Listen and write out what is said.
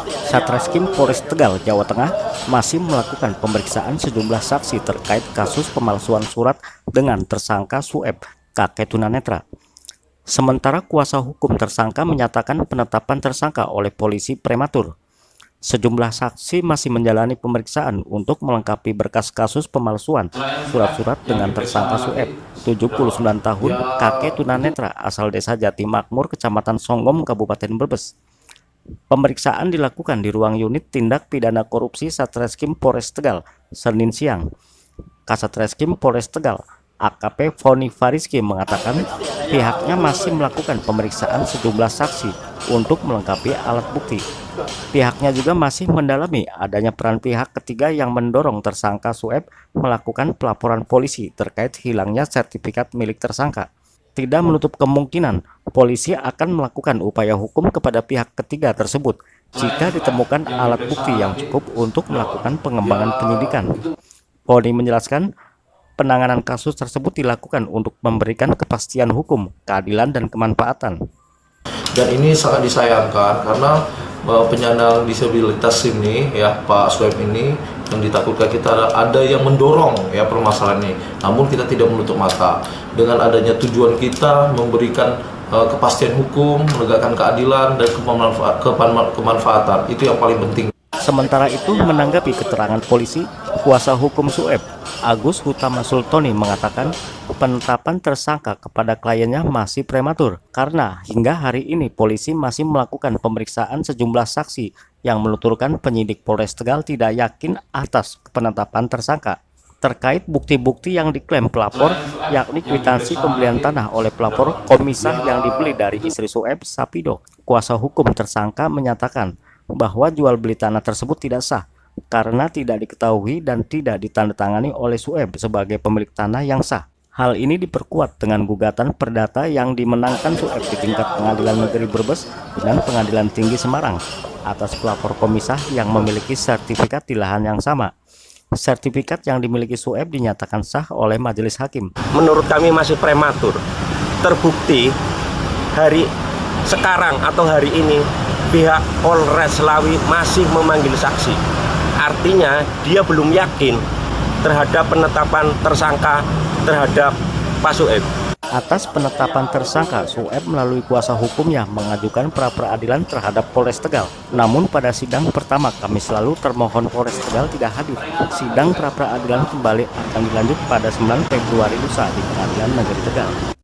Satreskrim Polres Tegal, Jawa Tengah masih melakukan pemeriksaan sejumlah saksi terkait kasus pemalsuan surat dengan tersangka Sueb, kakek tunanetra. Sementara kuasa hukum tersangka menyatakan penetapan tersangka oleh polisi prematur. Sejumlah saksi masih menjalani pemeriksaan untuk melengkapi berkas kasus pemalsuan surat-surat dengan tersangka Sueb, 79 tahun, kakek tunanetra asal desa Jati Makmur, Kecamatan Songgom, Kabupaten Brebes. Pemeriksaan dilakukan di ruang unit tindak pidana korupsi Satreskrim Polres Tegal, Senin siang. Kasatreskrim Polres Tegal, AKP Foni Fariski mengatakan pihaknya masih melakukan pemeriksaan sejumlah saksi untuk melengkapi alat bukti. Pihaknya juga masih mendalami adanya peran pihak ketiga yang mendorong tersangka Sueb melakukan pelaporan polisi terkait hilangnya sertifikat milik tersangka. Tidak menutup kemungkinan polisi akan melakukan upaya hukum kepada pihak ketiga tersebut jika ditemukan alat bukti yang cukup untuk melakukan pengembangan penyidikan. Foni menjelaskan penanganan kasus tersebut dilakukan untuk memberikan kepastian hukum, keadilan, dan kemanfaatan. Dan ini sangat disayangkan karena penyandang disabilitas ini, ya Pak Sueb ini, yang ditakutkan kita ada yang mendorong ya permasalahan ini. Namun kita tidak menutup mata dengan adanya tujuan kita memberikan kepastian hukum, menegakkan keadilan dan kemanfaatan. Itu yang paling penting. Sementara itu, menanggapi keterangan polisi, kuasa hukum Sueb, Agus Hutama Sultoni mengatakan penetapan tersangka kepada kliennya masih prematur karena hingga hari ini polisi masih melakukan pemeriksaan sejumlah saksi yang menuturkan penyidik Polres Tegal tidak yakin atas penetapan tersangka. Terkait bukti-bukti yang diklaim pelapor, yakni kwitansi pembelian tanah oleh pelapor komisah yang dibeli dari istri Sueb, Sapido, kuasa hukum tersangka menyatakan bahwa jual beli tanah tersebut tidak sah karena tidak diketahui dan tidak ditandatangani oleh Sueb sebagai pemilik tanah yang sah. Hal ini diperkuat dengan gugatan perdata yang dimenangkan Sueb di tingkat Pengadilan Negeri Brebes dan Pengadilan Tinggi Semarang atas pelapor komisah yang memiliki sertifikat di lahan yang sama. Sertifikat yang dimiliki Sueb dinyatakan sah oleh majelis hakim. Menurut kami masih prematur. Terbukti hari sekarang atau hari ini pihak Polres Slawi masih memanggil saksi. Artinya dia belum yakin terhadap penetapan tersangka terhadap Pak Sueb. Atas penetapan tersangka, Sueb melalui kuasa hukumnya mengajukan pra-peradilan terhadap Polres Tegal. Namun pada sidang pertama Kamis lalu termohon Polres Tegal tidak hadir. Sidang pra-peradilan kembali akan dilanjut pada 9 Februari lusa di Pengadilan Negeri Tegal.